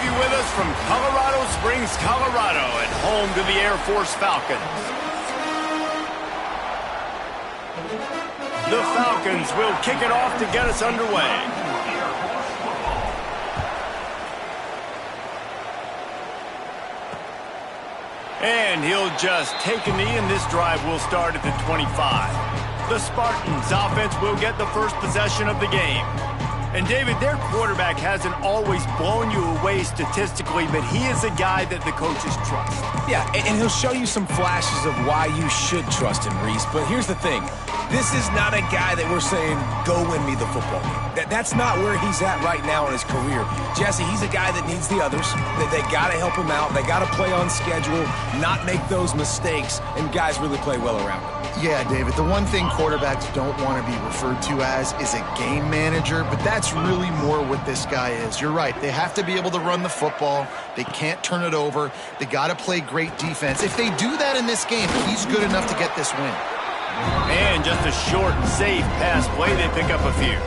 have you with us from Colorado Springs, Colorado, and home to the Air Force Falcons. The Falcons will kick it off to get us underway. And he'll just take a knee, and this drive will start at the 25. The Spartans' offense will get the first possession of the game. And, David, their quarterback hasn't always blown you away statistically, but he is a guy that the coaches trust. Yeah, and he'll show you some flashes of why you should trust him, Reese. But here's the thing. This is not a guy that we're saying, go win me the football game. That's not where he's at right now in his career. Jesse, he's a guy that needs the others. They got to help him out. They got to play on schedule, not make those mistakes, and guys really play well around him. Yeah, David, the one thing quarterbacks don't want to be referred to as is a game manager, but that's really more what this guy is. You're right. They have to be able to run the football. They can't turn it over. They got to play great defense. If they do that in this game, he's good enough to get this win. And just a short, safe pass play. They pick up a few.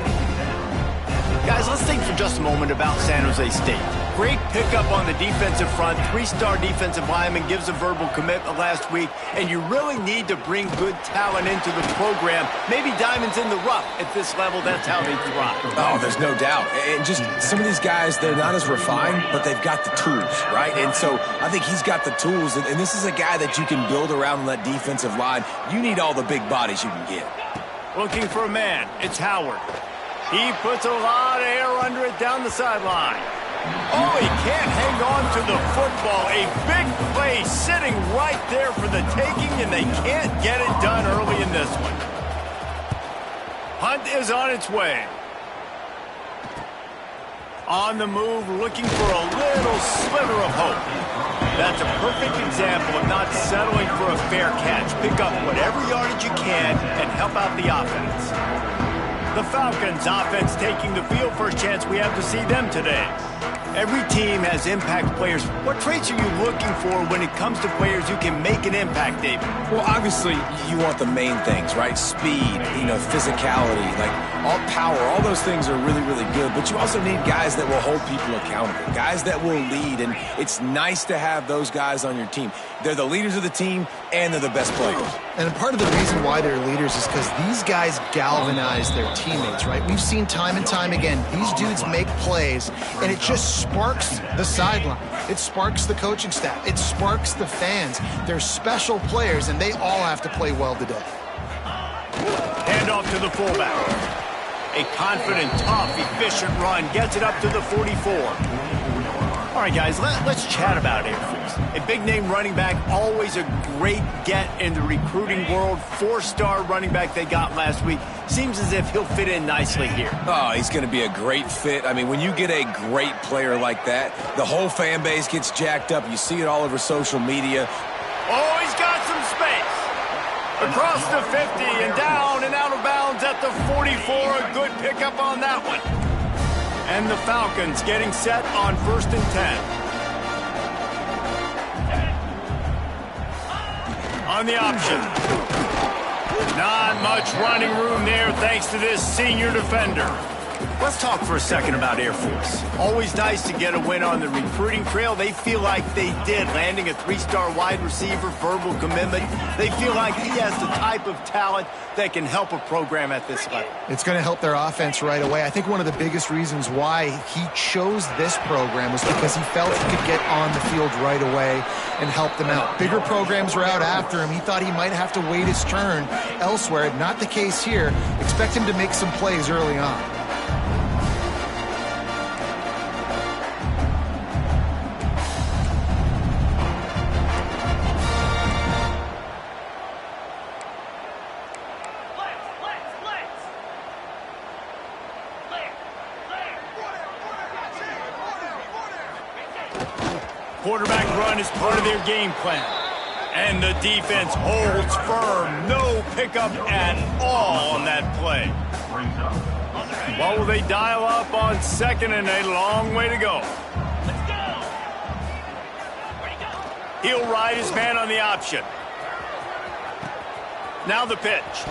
Guys, let's think for just a moment about San Jose State. Great pickup on the defensive front. 3-star defensive lineman gives a verbal commitment last week, and you really need to bring good talent into the program. Maybe diamonds in the rough. At this level, that's how they thrive. Oh, there's no doubt. And just some of these guys, they're not as refined, but they've got the tools, right? And so I think he's got the tools, and this is a guy that you can build around that defensive line. You need all the big bodies you can get. Looking for a man. It's Howard. He puts a lot of air under it down the sideline. Oh, he can't hang on to the football. A big play sitting right there for the taking, and they can't get it done early in this one. Hunt is on its way. On the move, looking for a little sliver of hope. That's a perfect example of not settling for a fair catch. Pick up whatever yardage you can and help out the offense. The Falcons' offense taking the field. First chance we have to see them today. Every team has impact players. What traits are you looking for when it comes to players who can make an impact, David? Well, obviously, you want the main things, right? Speed, physicality, like all power. All those things are really, really good. But you also need guys that will hold people accountable, guys that will lead. And it's nice to have those guys on your team. They're the leaders of the team, and they're the best players. And part of the reason why they're leaders is because these guys galvanize their teammates, right? We've seen time and time again, these dudes make plays, and it just sparks the sideline. It sparks the coaching staff. It sparks the fans. They're special players, and they all have to play well today. Hand off to the fullback. A confident, tough, efficient run gets it up to the 44. All right, guys, let's chat about Air Force. A big-name running back, always a great get in the recruiting world. 4-star running back they got last week. Seems as if he'll fit in nicely here. Oh, he's going to be a great fit. I mean, when you get a great player like that, the whole fan base gets jacked up. You see it all over social media. Oh, he's got some space. Across the 50 and down and out of bounds at the 44. A good pickup on that one. And the Falcons getting set on 1st and 10. On the option. Not much running room there thanks to this senior defender. Let's talk for a second about Air Force. Always nice to get a win on the recruiting trail. They feel like they did, landing a 3-star wide receiver, verbal commitment. They feel like he has the type of talent that can help a program at this level. It's going to help their offense right away. I think one of the biggest reasons why he chose this program was because he felt he could get on the field right away and help them out. Bigger programs were out after him. He thought he might have to wait his turn elsewhere. Not the case here. Expect him to make some plays early on. Quarterback run is part of their game plan. And the defense holds firm. No pickup at all on that play. What will they dial up on 2nd and a long way to go? He'll ride his man on the option. Now the pitch.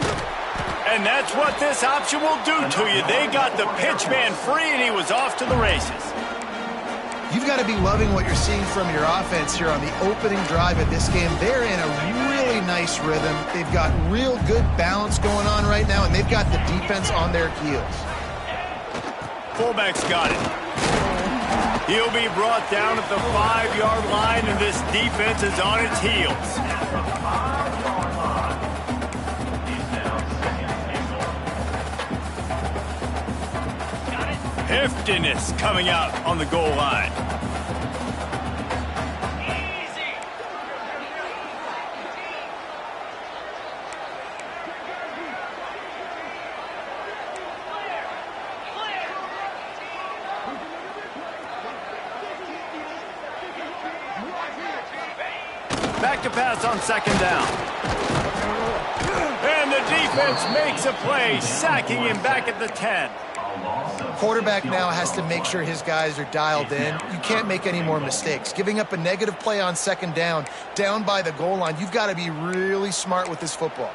And that's what this option will do to you. They got the pitch man free, and he was off to the races. You've got to be loving what you're seeing from your offense here on the opening drive of this game. They're in a really nice rhythm. They've got real good balance going on right now, and they've got the defense on their heels. Fullback's got it. He'll be brought down at the 5-yard line, and this defense is on its heels. Heftiness coming out on the goal line. Back to pass on second down. And the defense makes a play, sacking him back at the 10. Quarterback now has to make sure his guys are dialed in. You can't make any more mistakes. Giving up a negative play on second down by the goal line, you've got to be really smart with this football.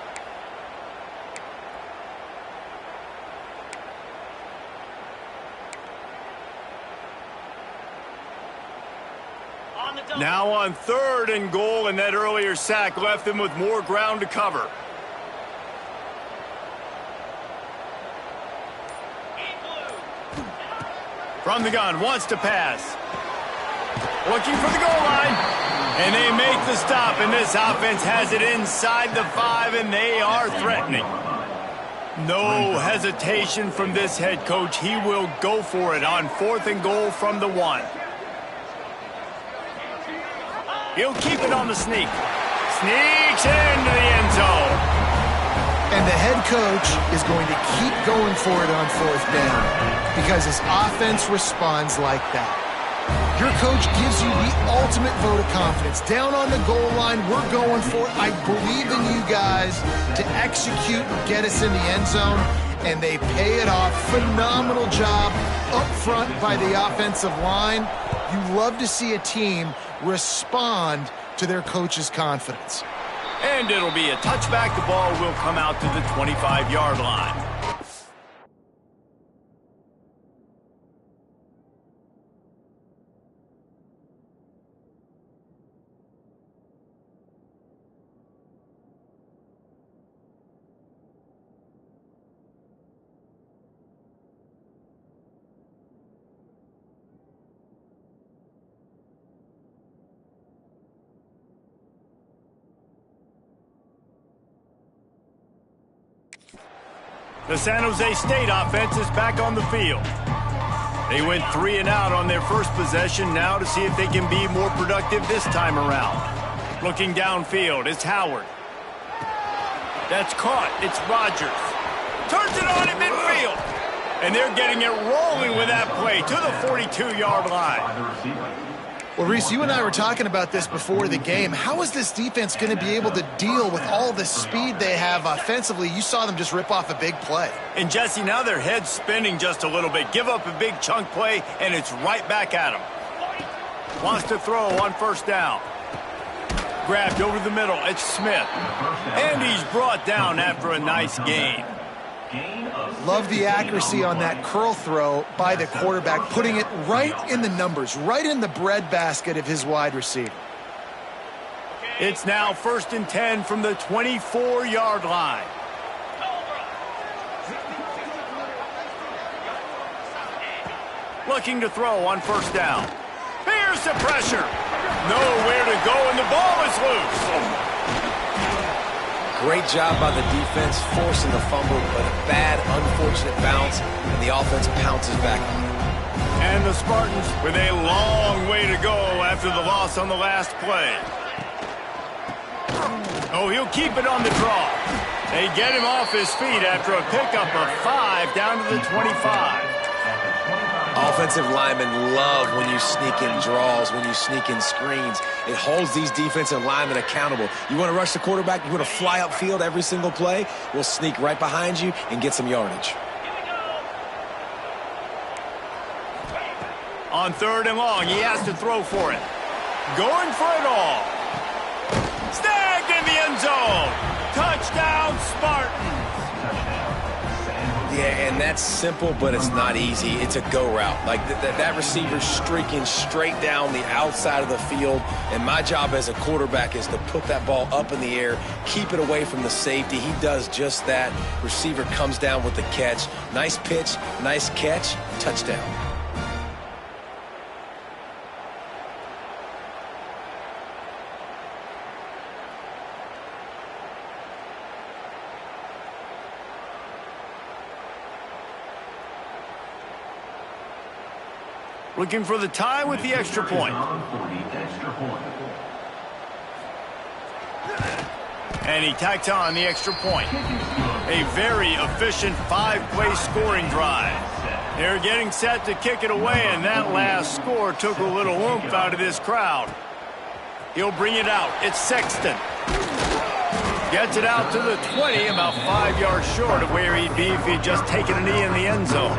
Now on 3rd and goal, and that earlier sack left them with more ground to cover. From the gun, wants to pass. Looking for the goal line. And they make the stop, and this offense has it inside the 5, and they are threatening. No hesitation from this head coach. He will go for it on 4th and goal from the 1. He'll keep it on the sneak. Sneaks into the end zone. And the head coach is going to keep going for it on 4th down because his offense responds like that. Your coach gives you the ultimate vote of confidence. Down on the goal line, we're going for it. I believe in you guys to execute and get us in the end zone, and they pay it off. Phenomenal job up front by the offensive line. You love to see a team respond to their coach's confidence. And it'll be a touchback. The ball will come out to the 25-yard line. The San Jose State offense is back on the field. They went 3 and out on their first possession, now to see if they can be more productive this time around. Looking downfield, it's Howard. That's caught. It's Rodgers. Turns it on at midfield. And they're getting it rolling with that play to the 42-yard line. Well, Reese, you and I were talking about this before the game. How is this defense going to be able to deal with all the speed they have offensively? You saw them just rip off a big play. And, Jesse, now their head's spinning just a little bit. Give up a big chunk play, and it's right back at them. Wants to throw on 1st down. Grabbed over the middle. It's Smith. And he's brought down after a nice gain. Love the accuracy on that curl throw by the quarterback, putting it right in the numbers, right in the breadbasket of his wide receiver. It's now 1st and 10 from the 24-yard line. Looking to throw on 1st down. Here's the pressure. Nowhere to go, and the ball is loose. Great job by the defense, forcing the fumble, but a bad, unfortunate bounce, and the offense pounces back. And the Spartans with a long way to go after the loss on the last play. Oh, he'll keep it on the draw. They get him off his feet after a pickup of 5 down to the 25. Offensive linemen love when you sneak in draws, when you sneak in screens. It holds these defensive linemen accountable. You want to rush the quarterback, you want to fly upfield every single play, we'll sneak right behind you and get some yardage. On 3rd and long, he has to throw for it. Going for it all. Snagged in the end zone. Touchdown, Spartans. The Yeah, and that's simple, but it's not easy. It's a go route. Like that receiver's streaking straight down the outside of the field, and my job as a quarterback is to put that ball up in the air, keep it away from the safety. He does just that. Receiver comes down with the catch. Nice pitch, nice catch, touchdown. Looking for the tie with the extra point. And he tacked on the extra point. A very efficient 5-play scoring drive. They're getting set to kick it away, and that last score took a little oomph out of this crowd. He'll bring it out. It's Sexton. Gets it out to the 20, about 5 yards short of where he'd be if he'd just taken a knee in the end zone.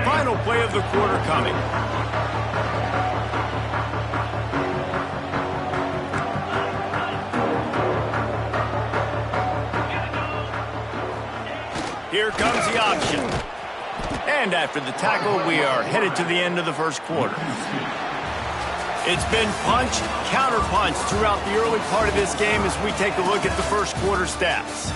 Final play of the quarter coming. Here comes the option. And after the tackle, we are headed to the end of the first quarter. It's been punch, counter-punch throughout the early part of this game as we take a look at the first quarter stats.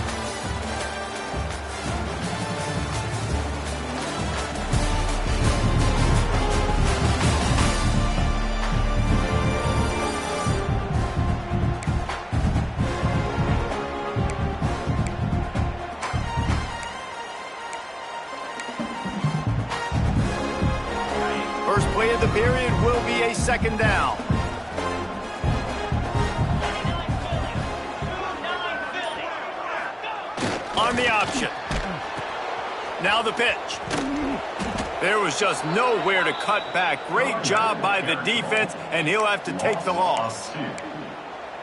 First play of the period will be a second down. On the option. Now the pitch. There was just nowhere to cut back. Great job by the defense, and he'll have to take the loss.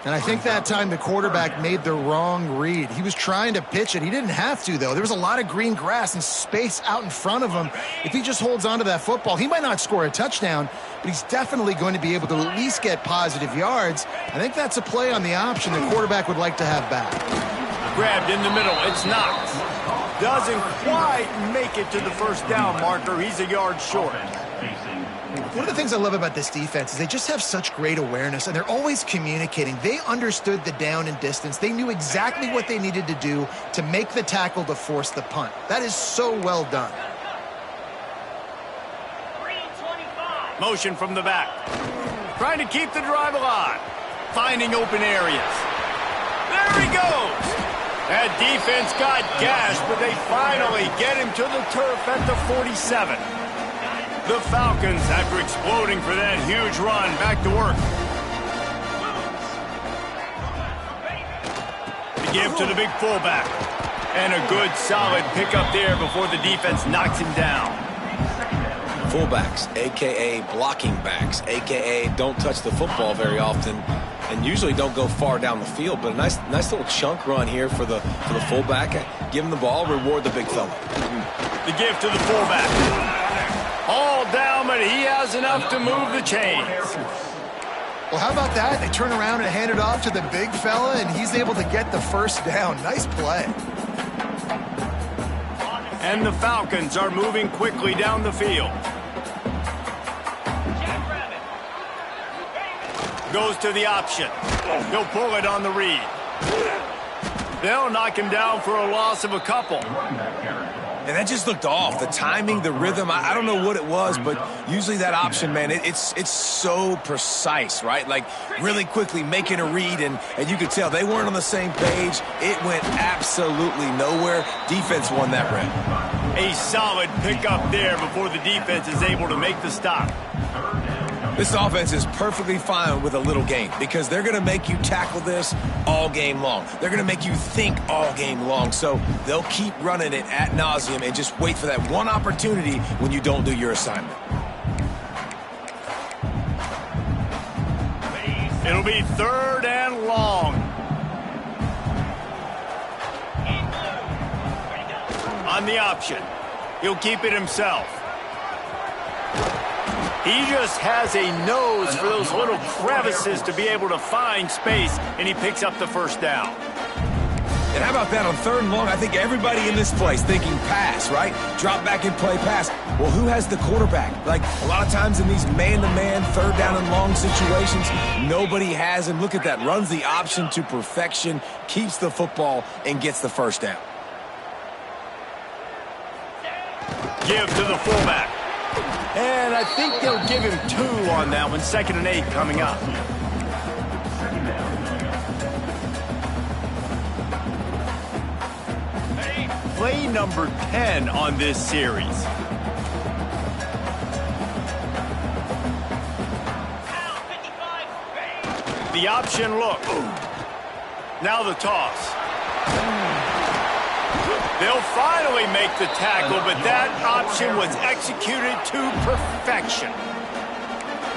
And I think that time the quarterback made the wrong read. He was trying to pitch it. He didn't have to, though. There was a lot of green grass and space out in front of him. If he just holds on to that football, he might not score a touchdown, but he's definitely going to be able to at least get positive yards. I think that's a play on the option the quarterback would like to have back. Grabbed in the middle. It's knocked. Doesn't quite make it to the first down marker. He's a yard short. One of the things I love about this defense is they just have such great awareness, and they're always communicating. They understood the down and distance. They knew exactly what they needed to do to make the tackle to force the punt. That is so well done. Motion from the back. Trying to keep the drive alive. Finding open areas. There he goes. That defense got gashed, but they finally get him to the turf at the 47. The Falcons, after exploding for that huge run, back to work. The give to the big fullback. And a good, solid pickup there before the defense knocks him down. Fullbacks, a.k.a. blocking backs, a.k.a. don't touch the football very often and usually don't go far down the field. But a nice little chunk run here for the fullback. Give him the ball, reward the big fella. The give to the fullback. All down, but he has enough to move the chains. Well, how about that? They turn around and hand it off to the big fella, and he's able to get the first down. Nice play. And the Falcons are moving quickly down the field. Goes to the option. He'll pull it on the read. They'll knock him down for a loss of a couple. And that just looked off. The timing, the rhythm, I don't know what it was, but usually that option, man, it's so precise, right? Like really quickly making a read, and you could tell they weren't on the same page. It went absolutely nowhere. Defense won that rep. A solid pickup there before the defense is able to make the stop. This offense is perfectly fine with a little gain because they're going to make you tackle this all game long. They're going to make you think all game long. So they'll keep running it ad nauseum and just wait for that one opportunity when you don't do your assignment. It'll be third and long. On the option. He'll keep it himself. He just has a nose for those little crevices to be able to find space, and he picks up the first down. And how about that on 3rd and long? I think everybody in this place thinking pass, right? Drop back and play pass. Well, who has the quarterback? Like, a lot of times in these man-to-man, 3rd down and long situations, nobody has him. Look at that. Runs the option to perfection, keeps the football, and gets the 1st down. Give to the fullback. And I think they'll give him 2 on that one. 2nd and 8 coming up. Play number 10 on this series. The option look. Now the toss. They'll finally make the tackle, but that option was executed to perfection.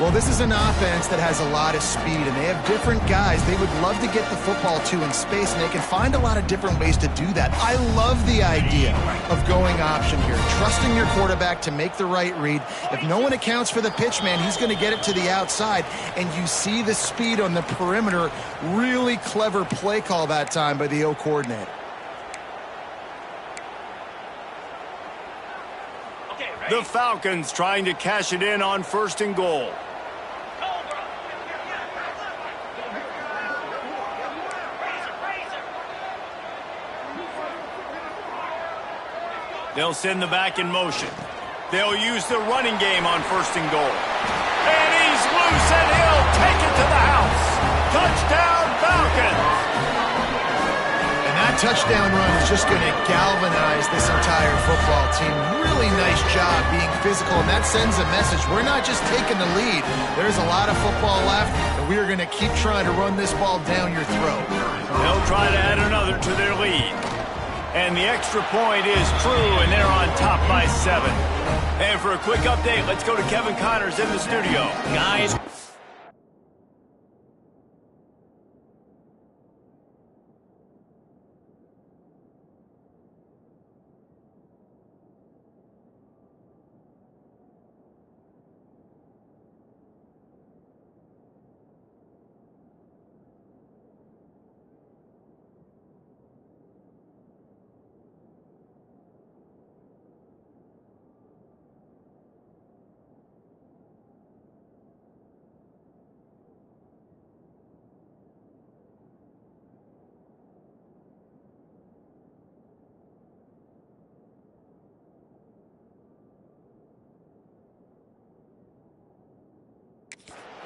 Well, this is an offense that has a lot of speed, and they have different guys they would love to get the football to in space, and they can find a lot of different ways to do that. I love the idea of going option here, trusting your quarterback to make the right read. If no one accounts for the pitch, man, he's going to get it to the outside, and you see the speed on the perimeter. Really clever play call that time by the O coordinator. The Falcons trying to cash it in on 1st and goal. They'll send the back in motion. They'll use the running game on 1st and goal. And he's loose, and he'll take it to the house. Touchdown, Falcons! And that touchdown run is just going to galvanize this entire football team. Really nice job being physical, and that sends a message. We're not just taking the lead. There's a lot of football left, and we are going to keep trying to run this ball down your throat. They'll try to add another to their lead. And the extra point is true, and they're on top by 7. And for a quick update, let's go to Kevin Connors in the studio. Guys.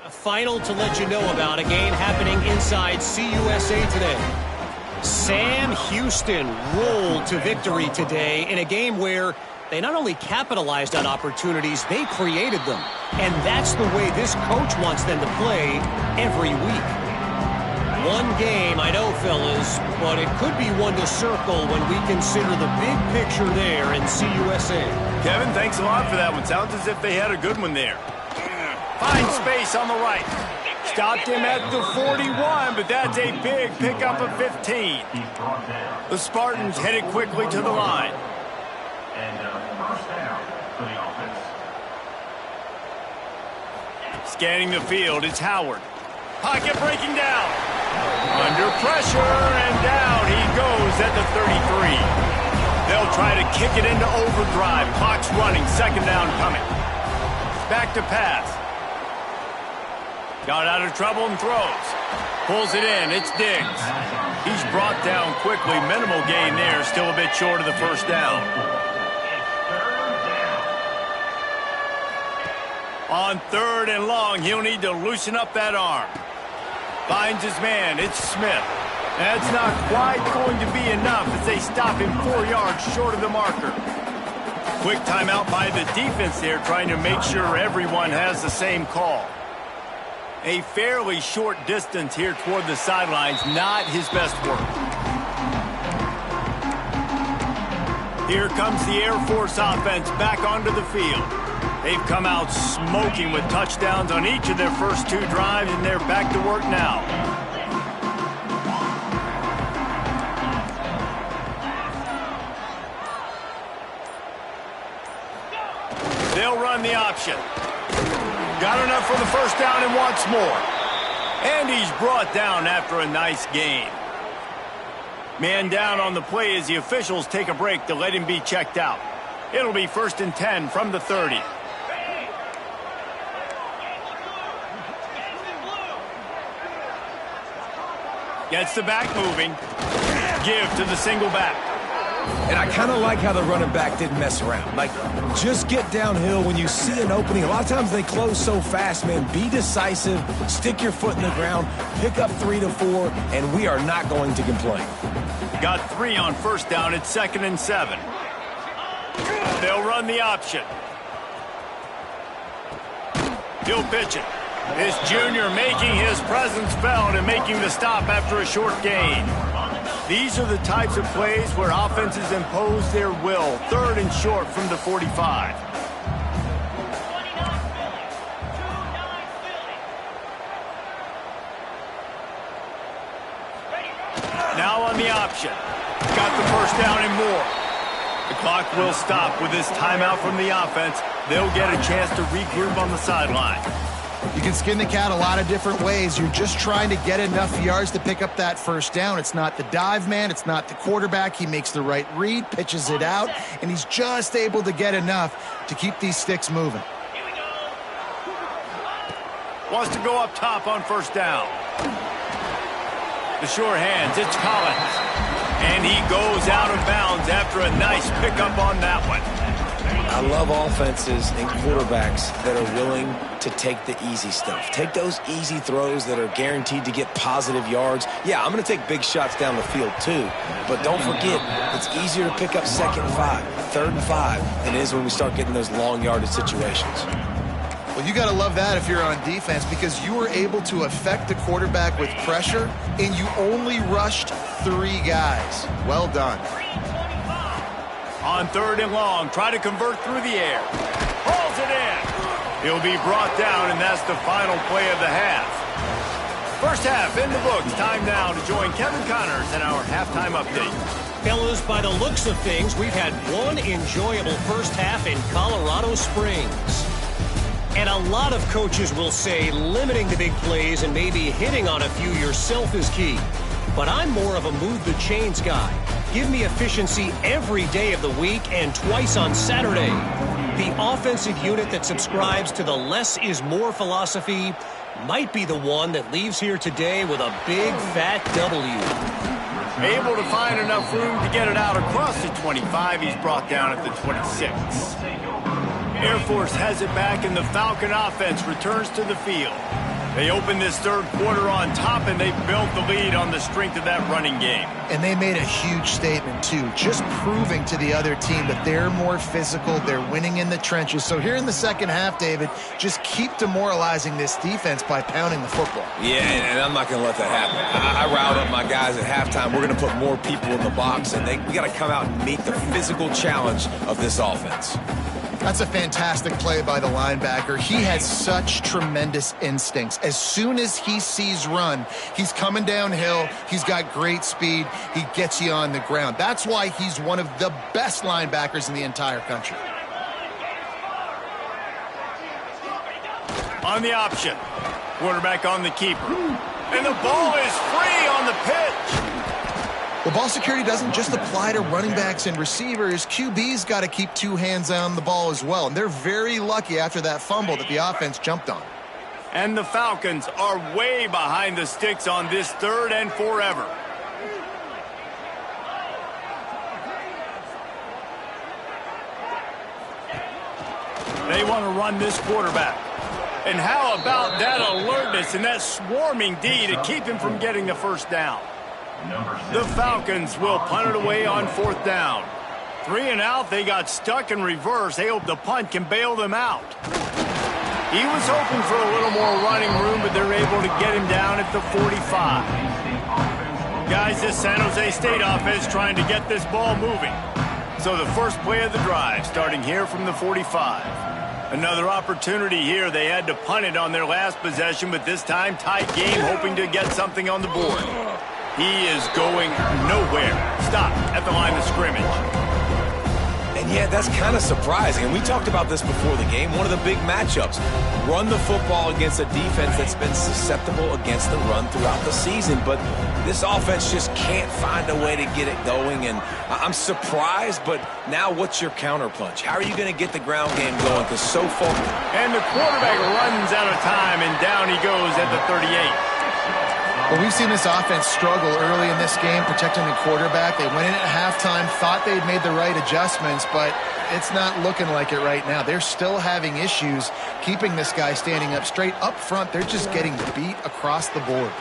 Final to let you know about a game happening inside CUSA today. Sam Houston rolled to victory today in a game where they not only capitalized on opportunities, they created them. And that's the way this coach wants them to play every week. One game, I know, fellas, but it could be one to circle when we consider the big picture there in CUSA. Kevin, thanks a lot for that one. Sounds as if they had a good one there. Finds space on the right. Stopped him at the 41, but that's a big pickup of 15. The Spartans headed quickly to the line. Scanning the field, it's Howard. Pocket breaking down. Under pressure, and down he goes at the 33. They'll try to kick it into overdrive. Clock's running, 2nd down coming. Back to pass. Got out of trouble and throws. Pulls it in. It's Diggs. He's brought down quickly. Minimal gain there. Still a bit short of the 1st down. On 3rd and long, he'll need to loosen up that arm. Finds his man. It's Smith. That's not quite going to be enough as they stop him 4 yards short of the marker. Quick timeout by the defense there, trying to make sure everyone has the same call. A fairly short distance here toward the sidelines, not his best work. Here comes the Air Force offense back onto the field. They've come out smoking with touchdowns on each of their first 2 drives, and they're back to work now. They'll run the option. Got enough for the 1st down and wants more. And he's brought down after a nice gain. Man down on the play as the officials take a break to let him be checked out. It'll be 1st and 10 from the 30. Gets the back moving. Give to the single back. And I kind of like how the running back didn't mess around. Like, just get downhill when you see an opening. A lot of times they close so fast, man. Be decisive, stick your foot in the ground, pick up 3 to 4, and we are not going to complain. Got 3 on 1st down. It's 2nd and 7. They'll run the option. He'll pitch it. This junior making his presence felt and making the stop after a short gain. These are the types of plays where offenses impose their will. 3rd and short from the 45. Now on the option. Got the 1st down and more. The clock will stop with this timeout from the offense. They'll get a chance to regroup on the sideline. You can skin the cat a lot of different ways. You're just trying to get enough yards to pick up that 1st down. It's not the dive man. It's not the quarterback. He makes the right read, pitches it out, and he's just able to get enough to keep these sticks moving. Wants to go up top on 1st down. The sure hands, it's Collins. And he goes out of bounds after a nice pickup on that one. I love offenses and quarterbacks that are willing to take the easy stuff. Take those easy throws that are guaranteed to get positive yards. Yeah, I'm going to take big shots down the field too. But don't forget, it's easier to pick up 2nd and 5, 3rd and 5 than it is when we start getting those long yardage situations. Well, you got to love that if you're on defense, because you were able to affect the quarterback with pressure, and you only rushed 3 guys. Well done. On 3rd and long, try to convert through the air. Hauls it in. He'll be brought down, and that's the final play of the half. 1st half in the books. Time now to join Kevin Connors in our halftime update. Fellas, by the looks of things, we've had one enjoyable 1st half in Colorado Springs. And a lot of coaches will say limiting the big plays and maybe hitting on a few yourself is key. But I'm more of a move the chains guy. Give me efficiency every day of the week and twice on Saturday. The offensive unit that subscribes to the less is more philosophy might be the one that leaves here today with a big fat W. Able to find enough room to get it out across the 25. He's brought down at the 26. Air Force has it back, and the Falcon offense returns to the field. They open this 3rd quarter on top, and they built the lead on the strength of that running game. And they made a huge statement, too, just proving to the other team that they're more physical, they're winning in the trenches. So here in the 2nd half, David, just keep demoralizing this defense by pounding the football. Yeah, and I'm not going to let that happen. I riled up my guys at halftime. We're going to put more people in the box, and we got to come out and meet the physical challenge of this offense. That's a fantastic play by the linebacker. He has such tremendous instincts. As soon as he sees run, he's coming downhill. He's got great speed. He gets you on the ground. That's why he's one of the best linebackers in the entire country. On the option. Quarterback on the keeper. And the ball is free on the pitch. Well, ball security doesn't just apply to running backs and receivers. QB's got to keep 2 hands on the ball as well. And they're very lucky after that fumble that the offense jumped on. And the Falcons are way behind the sticks on this 3rd and forever. They want to run this quarterback. And how about that alertness and that swarming D to keep him from getting the 1st down? The Falcons will punt it away on 4th down. 3 and out, they got stuck in reverse. They hope the punt can bail them out. He was hoping for a little more running room, but they're able to get him down at the 45. Guys, this San Jose State offense trying to get this ball moving. So the first play of the drive starting here from the 45. Another opportunity here. They had to punt it on their last possession, but this time tight game, hoping to get something on the board. He is going nowhere. Stop at the line of scrimmage. And yeah, that's kind of surprising. And we talked about this before the game. One of the big matchups. Run the football against a defense that's been susceptible against the run throughout the season. But This offense just can't find a way to get it going, and I'm surprised, but now what's your counterpunch? How are you going to get the ground game going? Because so far... And the quarterback runs out of time, and down he goes at the 38. Well, we've seen this offense struggle early in this game, protecting the quarterback. They went in at halftime, thought they'd made the right adjustments, but it's not looking like it right now. They're still having issues keeping this guy standing up straight. Up front, they're just getting beat across the board.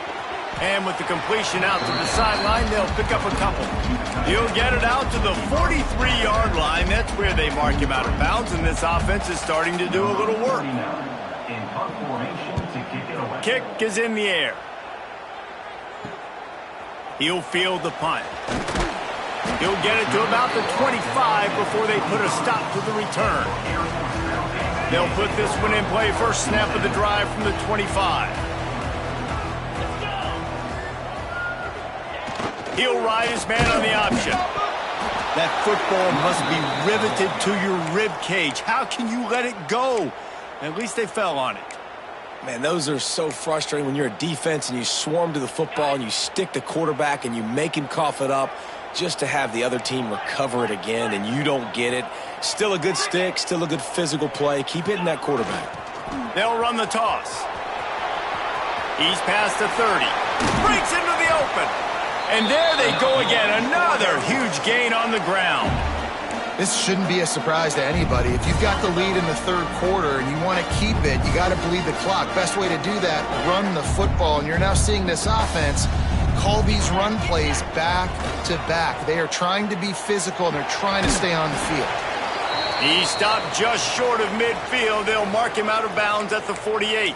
And with the completion out to the sideline, they'll pick up a couple. He'll get it out to the 43-yard line. That's where they mark him out of bounds, and this offense is starting to do a little work. Kick is in the air. He'll field the punt. He'll get it to about the 25 before they put a stop to the return. They'll put this one in play first snap of the drive from the 25. He'll ride his man on the option. That football must be riveted to your rib cage. How can you let it go? At least they fell on it. Man, those are so frustrating when you're a defense and you swarm to the football and you stick the quarterback and you make him cough it up just to have the other team recover it again and you don't get it. Still a good stick, still a good physical play. Keep hitting that quarterback. They'll run the toss. He's past the 30. Breaks into the open. And there they go again. Another huge gain on the ground. This shouldn't be a surprise to anybody. If you've got the lead in the third quarter and you want to keep it, you got to bleed the clock. Best way to do that, run the football. And you're now seeing this offense call these run plays back to back. They are trying to be physical, and they're trying to stay on the field. He stopped just short of midfield. They'll mark him out of bounds at the 48.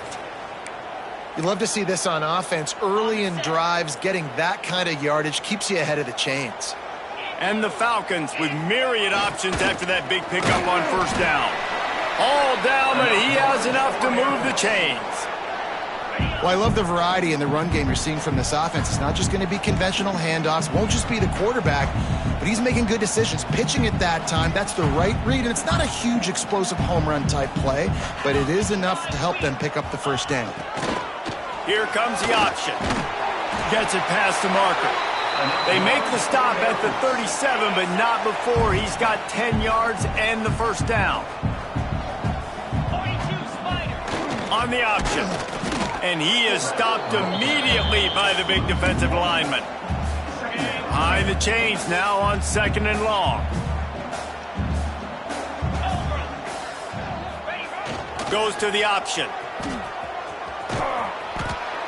You love to see this on offense. Early in drives, getting that kind of yardage keeps you ahead of the chains. And the Falcons with myriad options after that big pickup on first down. All down, but he has enough to move the chains. Well, I love the variety in the run game you're seeing from this offense. It's not just going to be conventional handoffs. Won't just be the quarterback, but he's making good decisions. Pitching at that time, that's the right read. And it's not a huge explosive home run type play, but it is enough to help them pick up the first down. Here comes the option. Gets it past the marker. They make the stop at the 37, but not before he's got 10 yards and the first down. On the option. And he is stopped immediately by the big defensive lineman. High the chains now on second and long. Goes to the option.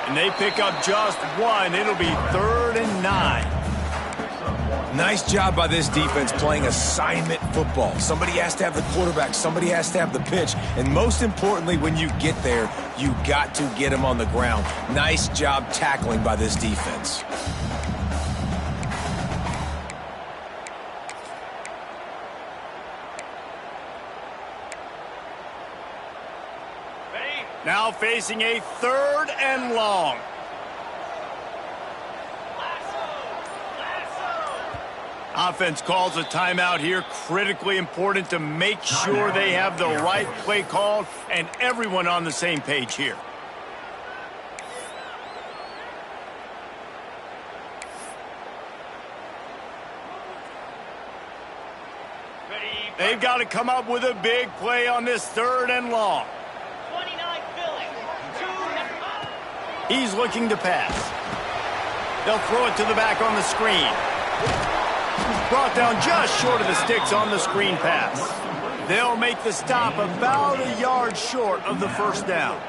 And they pick up just one. It'll be 3rd and 9. Nice job by this defense playing assignment football. Somebody has to have the quarterback. Somebody has to have the pitch. And most importantly, when you get there, you got to get him on the ground. Nice job tackling by this defense. Now facing a 3rd and long. Offense calls a timeout here. Critically important to make sure they have the right play called and everyone on the same page here. They've got to come up with a big play on this 3rd and long. He's looking to pass. They'll throw it to the back on the screen. Brought down just short of the sticks on the screen pass. They'll make the stop about a yard short of the first down.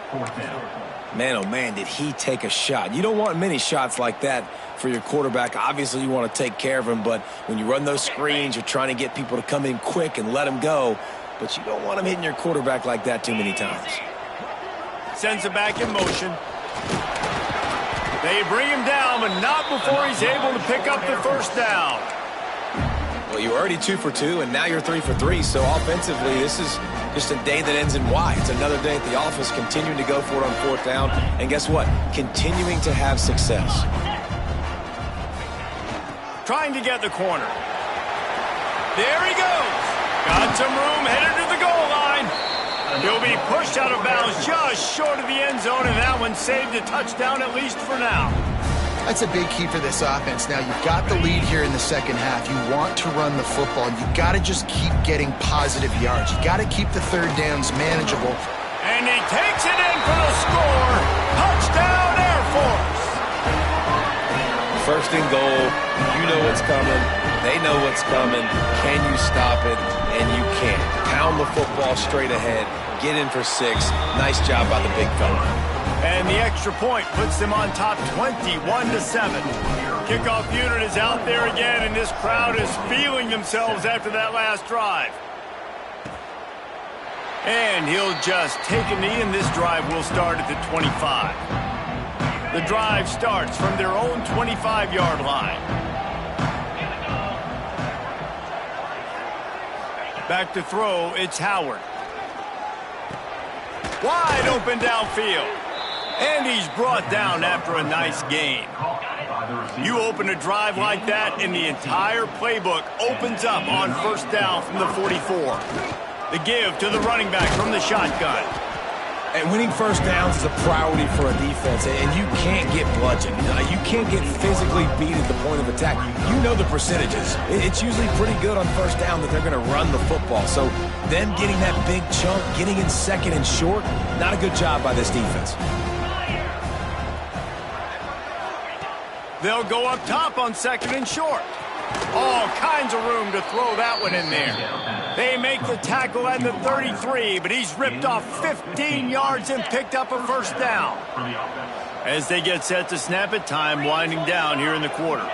Man, oh man, did he take a shot. You don't want many shots like that for your quarterback. Obviously, you want to take care of him, but when you run those screens, you're trying to get people to come in quick and let him go. But you don't want him hitting your quarterback like that too many times. Sends it back in motion. They bring him down, but not before he's able to pick up the first down. Well, you're already 2 for 2, and now you're 3 for 3. So offensively, this is just a day that ends in Y. It's another day at the office, continuing to go for it on 4th down. And guess what? Continuing to have success. Trying to get the corner. There he goes. Got some room, headed to the goal line. He'll be pushed out of bounds just short of the end zone, and that one saved a touchdown at least for now. That's a big key for this offense. Now, you've got the lead here in the second half. You want to run the football. You've got to just keep getting positive yards. You've got to keep the third downs manageable. And he takes it in for the score. Touchdown, Air Force. First and goal. You know what's coming. They know what's coming. Can you stop it? And you can't. Pound the football straight ahead. Get in for 6. Nice job by the big fella. And the extra point puts them on top 21-7. Kickoff unit is out there again, and this crowd is feeling themselves after that last drive. And he'll just take a knee, and this drive will start at the 25. The drive starts from their own 25-yard line. Back to throw, it's Howard. Wide open downfield. And he's brought down after a nice gain. You open a drive like that, and the entire playbook opens up on first down from the 44. The give to the running back from the shotgun. And winning first downs is a priority for a defense, and you can't get bludgeoned. You can't get physically beat at the point of attack. You know the percentages. It's usually pretty good on first down that they're going to run the football. So them getting that big chunk, getting in second and short, not a good job by this defense. They'll go up top on second and short. All kinds of room to throw that one in there. They make the tackle at the 33, but he's ripped off 15 yards and picked up a first down. As they get set to snap it, time winding down here in the quarter.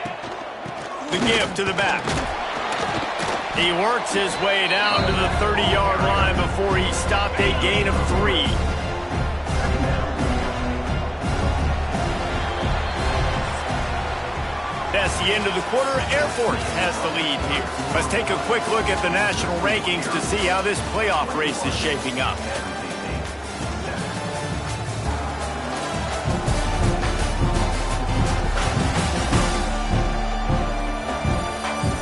The give to the back. He works his way down to the 30-yard line before he stopped a gain of 3. That's the end of the quarter. Air Force has the lead here. Let's take a quick look at the national rankings to see how this playoff race is shaping up.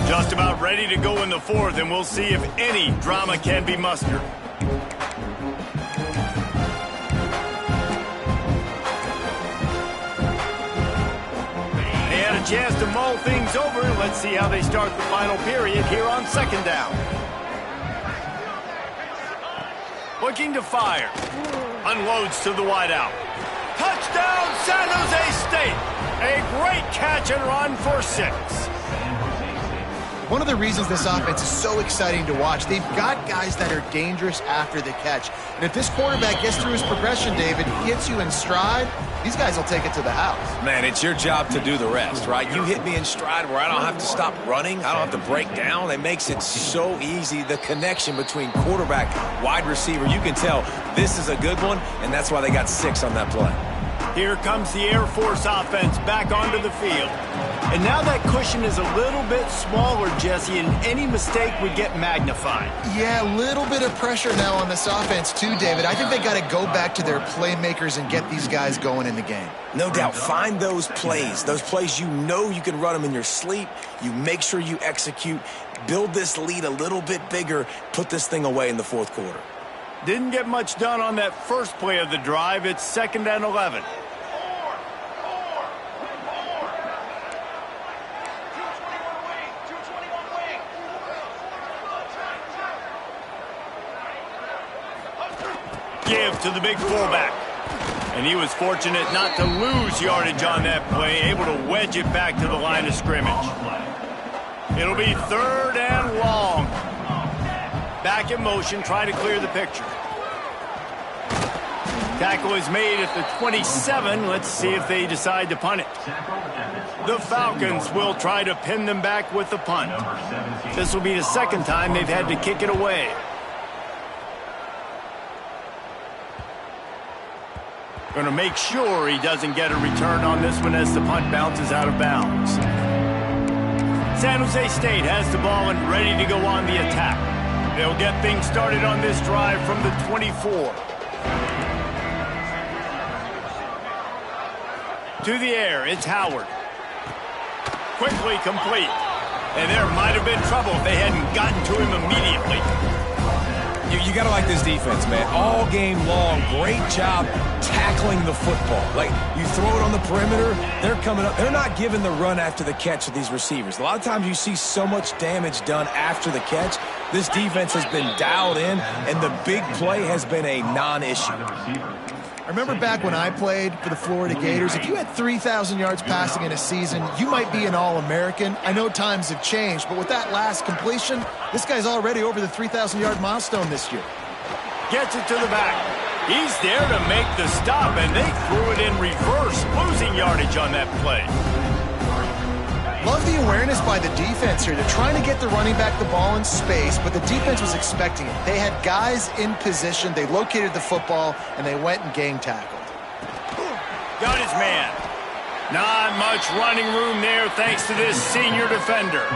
Just about ready to go in the fourth, and we'll see if any drama can be mustered. Chance to mull things over. Let's see how they start the final period here on second down. Looking to fire. Unloads to the wideout. Touchdown, San Jose State. A great catch and run for 6. One of the reasons this offense is so exciting to watch, they've got guys that are dangerous after the catch. And if this quarterback gets through his progression, David, he hits you in stride, these guys will take it to the house. Man, it's your job to do the rest, right? You hit me in stride where I don't have to stop running. I don't have to break down. It makes it so easy. The connection between quarterback, wide receiver, you can tell this is a good one, and that's why they got 6 on that play. Here comes the Air Force offense back onto the field. And now that cushion is a little bit smaller, Jesse, and any mistake would get magnified. Yeah, a little bit of pressure now on this offense too, David. I think they got to go back to their playmakers and get these guys going in the game. No doubt. Find those plays you know you can run them in your sleep. You make sure you execute. Build this lead a little bit bigger. Put this thing away in the fourth quarter. Didn't get much done on that first play of the drive. It's 2nd and 11. Give to the big fullback. And he was fortunate not to lose yardage on that play, able to wedge it back to the line of scrimmage. It'll be 3rd and long. Back in motion, trying to clear the picture. Tackle is made at the 27. Let's see if they decide to punt it. The Falcons will try to pin them back with the punt. This will be the 2nd time they've had to kick it away. Going to make sure he doesn't get a return on this one as the punt bounces out of bounds. San Jose State has the ball and ready to go on the attack. They'll get things started on this drive from the 24. To the air, it's Howard. Quickly complete. And there might have been trouble if they hadn't gotten to him immediately. You You got to like this defense, man. All game long, great job tackling the football. Like, you throw it on the perimeter, they're coming up. They're not giving the run after the catch to these receivers. A lot of times you see so much damage done after the catch. This defense has been dialed in, and the big play has been a non-issue. I remember back when I played for the Florida Gators, if you had 3,000 yards passing in a season, you might be an All-American. I know times have changed, but with that last completion, this guy's already over the 3,000-yard milestone this year. Gets it to the back. He's there to make the stop, and they threw it in reverse, losing yardage on that play. Love the awareness by the defense here. They're trying to get the running back the ball in space, but the defense was expecting it. They had guys in position. They located the football, and they went and gang tackled. Got his man. Not much running room there thanks to this senior defender.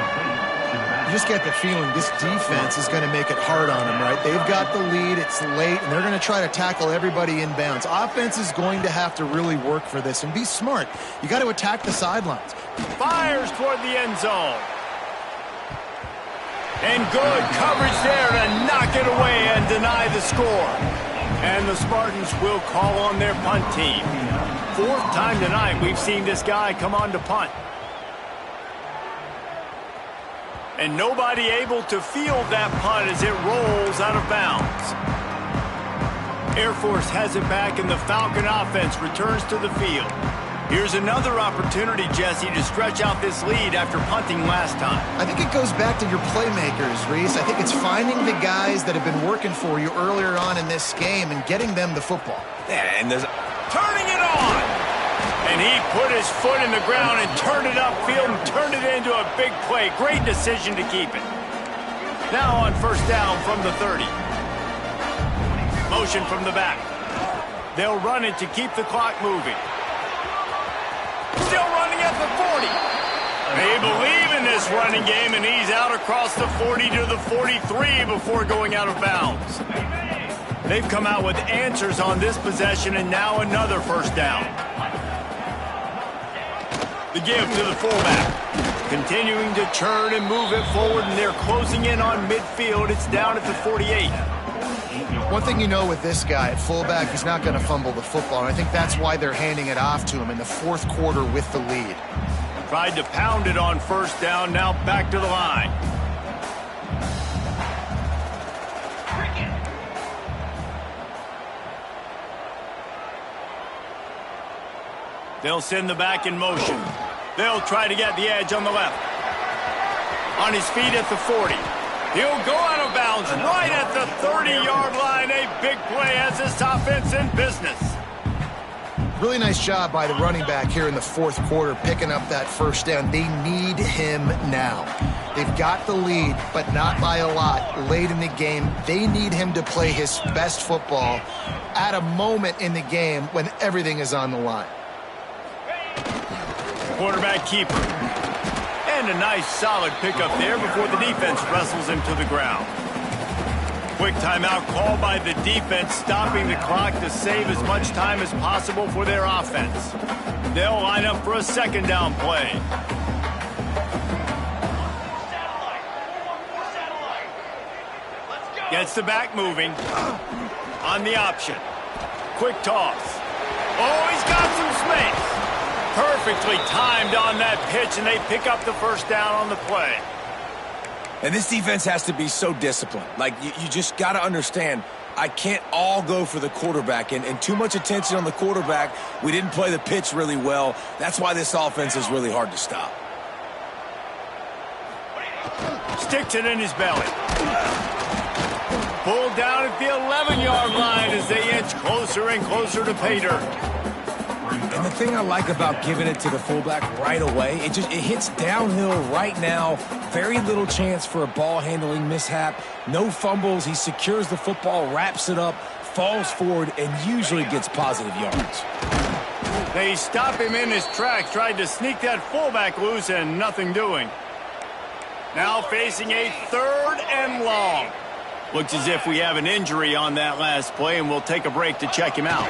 You just get the feeling this defense is going to make it hard on them, right? They've got the lead, it's late, and they're going to try to tackle everybody inbounds. Offense is going to have to really work for this and be smart. You got to attack the sidelines. Fires toward the end zone. And good coverage there to knock it away and deny the score. And the Spartans will call on their punt team. Fourth time tonight we've seen this guy come on to punt. And nobody able to field that punt as it rolls out of bounds. Air Force has it back, and the Falcon offense returns to the field. Here's another opportunity, Jesse, to stretch out this lead after punting last time. I think it goes back to your playmakers, Reese. I think it's finding the guys that have been working for you earlier on in this game and getting them the football. Yeah, and there's turning it on. And he put his foot in the ground and turned it upfield and turned it into a big play. Great decision to keep it. Now on first down from the 30. Motion from the back. They'll run it to keep the clock moving. Still running at the 40. They believe in this running game, and he's out across the 40 to the 43 before going out of bounds. They've come out with answers on this possession, and now another first down. The give to the fullback. Continuing to churn and move it forward, and they're closing in on midfield. It's down at the 48. One thing you know with this guy at fullback, he's not going to fumble the football, and I think that's why they're handing it off to him in the fourth quarter with the lead. Tried to pound it on first down, now back to the line. They'll send the back in motion. They'll try to get the edge on the left. On his feet at the 40. He'll go out of bounds right at the 30-yard line. A big play as this offense in business. Really nice job by the running back here in the fourth quarter, picking up that first down. They need him now. They've got the lead, but not by a lot. Late in the game, they need him to play his best football at a moment in the game when everything is on the line. Quarterback keeper. And a nice solid pickup there before the defense wrestles him to the ground. Quick timeout call by the defense, stopping the clock to save as much time as possible for their offense. They'll line up for a second down play. Gets the back moving. On the option. Quick toss. Oh, he's got some space. Perfectly timed on that pitch, and they pick up the first down on the play. And this defense has to be so disciplined. Like, you just got to understand, I can't all go for the quarterback. And too much attention on the quarterback. We didn't play the pitch really well. That's why this offense is really hard to stop. Sticks it in his belly. Pulled down at the 11-yard line as they inch closer and closer to pay dirt. And the thing I like about giving it to the fullback right away, it hits downhill right now. Very little chance for a ball handling mishap. No fumbles. He secures the football, wraps it up, falls forward, and usually gets positive yards. They stop him in his tracks, tried to sneak that fullback loose, and nothing doing. Now facing a third and long. Looks as if we have an injury on that last play, and we'll take a break to check him out.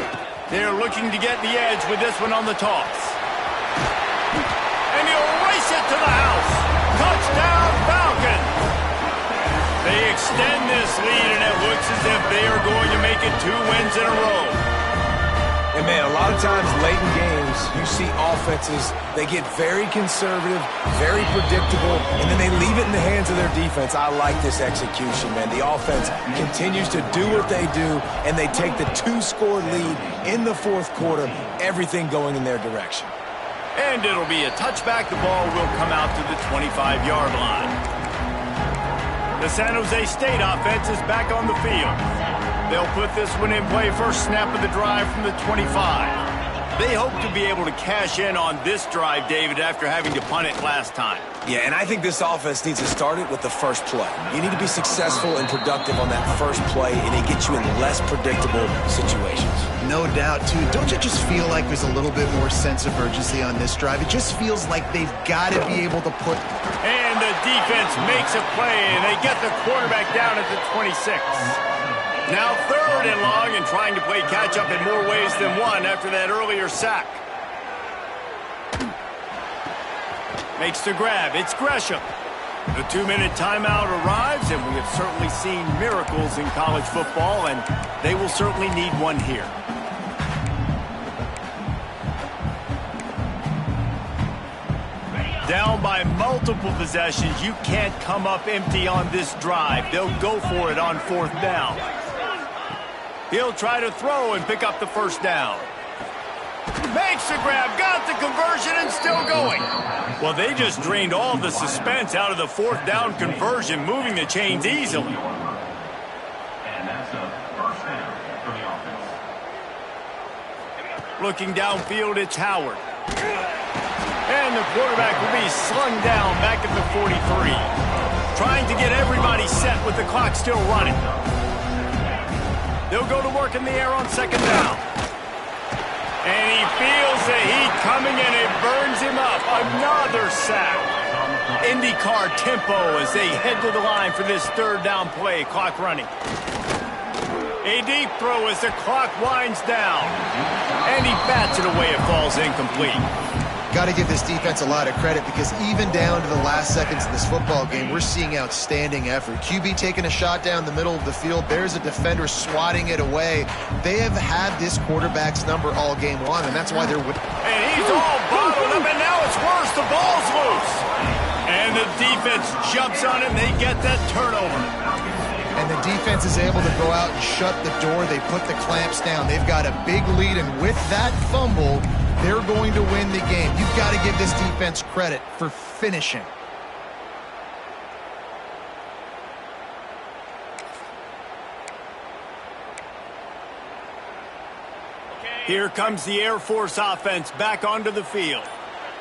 They're looking to get the edge with this one on the toss. And he'll race it to the house. Touchdown, Falcons! They extend this lead, and it looks as if they are going to make it 2 wins in a row. And, man, a lot of times late in games, you see offenses, they get very conservative, very predictable, and then they leave it in the hands of their defense. I like this execution, man. The offense continues to do what they do, and they take the 2-score lead in the fourth quarter, everything going in their direction. And it'll be a touchback. The ball will come out to the 25-yard line. The San Jose State offense is back on the field. They'll put this one in play, first snap of the drive from the 25. They hope to be able to cash in on this drive, David, after having to punt it last time. Yeah, and I think this offense needs to start it with the first play. You need to be successful and productive on that first play, and it gets you in less predictable situations. No doubt, too. Don't you just feel like there's a little bit more sense of urgency on this drive? It just feels like they've got to be able to put... And the defense makes a play, and they get the quarterback down at the 26. Now 3rd and long, and trying to play catch-up in more ways than one after that earlier sack. Makes the grab. It's Gresham. The 2-minute timeout arrives, and we have certainly seen miracles in college football, and they will certainly need one here. Down by multiple possessions, you can't come up empty on this drive. They'll go for it on 4th down. He'll try to throw and pick up the first down. Makes the grab, got the conversion, and still going. Well, they just drained all the suspense out of the 4th down conversion, moving the chains easily. And that's a first down for the offense. Looking downfield, it's Howard. And the quarterback will be slung down back at the 43. Trying to get everybody set with the clock still running. They'll go to work in the air on 2nd down. And he feels the heat coming, and it burns him up. Another sack. IndyCar tempo as they head to the line for this 3rd down play. Clock running. A deep throw as the clock winds down. And he bats it away. It falls incomplete. Got to give this defense a lot of credit, because even down to the last seconds of this football game, we're seeing outstanding effort. QB taking a shot down the middle of the field. There's a defender swatting it away. They have had this quarterback's number all game long, and that's why they're winning. And he's all bottled up, and now it's worse. The ball's loose. And the defense jumps on him. They get that turnover. And the defense is able to go out and shut the door. They put the clamps down. They've got a big lead, and with that fumble, they're going to win the game. You've got to give this defense credit for finishing. Here comes the Air Force offense back onto the field.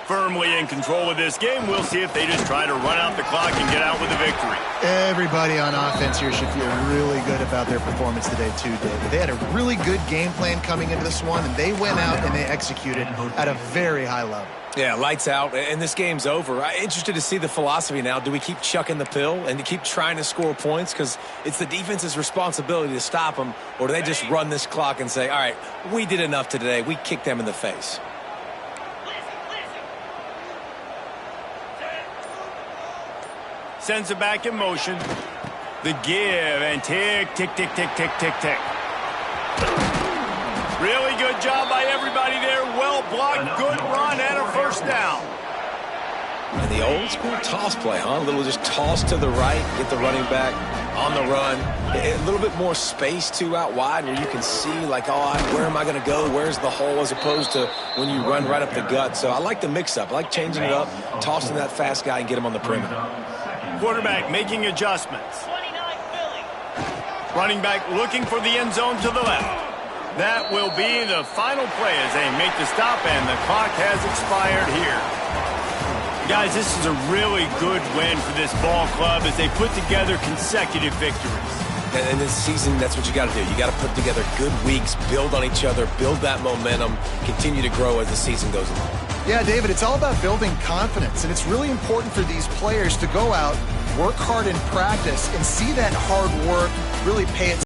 Firmly in control of this game. We'll see if they just try to run out the clock and get out with a victory. Everybody on offense here should feel really good about their performance today too, David. They had a really good game plan coming into this one, and they went out and they executed at a very high level. Yeah, lights out, and this game's over. I'm interested to see the philosophy now. Do we keep chucking the pill and to keep trying to score points? Because it's the defense's responsibility to stop them, or do they just run this clock and say, all right, we did enough today. We kicked them in the face. Sends it back in motion. The give, and tick, tick, tick, tick, tick, tick, tick. Really good job by everybody there. Well blocked, good run, and a first down. And the old school toss play, huh? A little just toss to the right, get the running back on the run. A little bit more space, too, out wide where you can see, like, oh, where am I going to go? Where's the hole, as opposed to when you run right up the gut. So I like the mix-up. I like changing it up, tossing that fast guy and get him on the perimeter. Quarterback making adjustments. Running back looking for the end zone to the left. That will be the final play as they make the stop, and the clock has expired here. Guys, this is a really good win for this ball club as they put together consecutive victories. And in this season, that's what you got to do. You got to put together good weeks, build on each other, build that momentum, continue to grow as the season goes along. Yeah, David, it's all about building confidence, and it's really important for these players to go out, work hard in practice, and see that hard work really pay its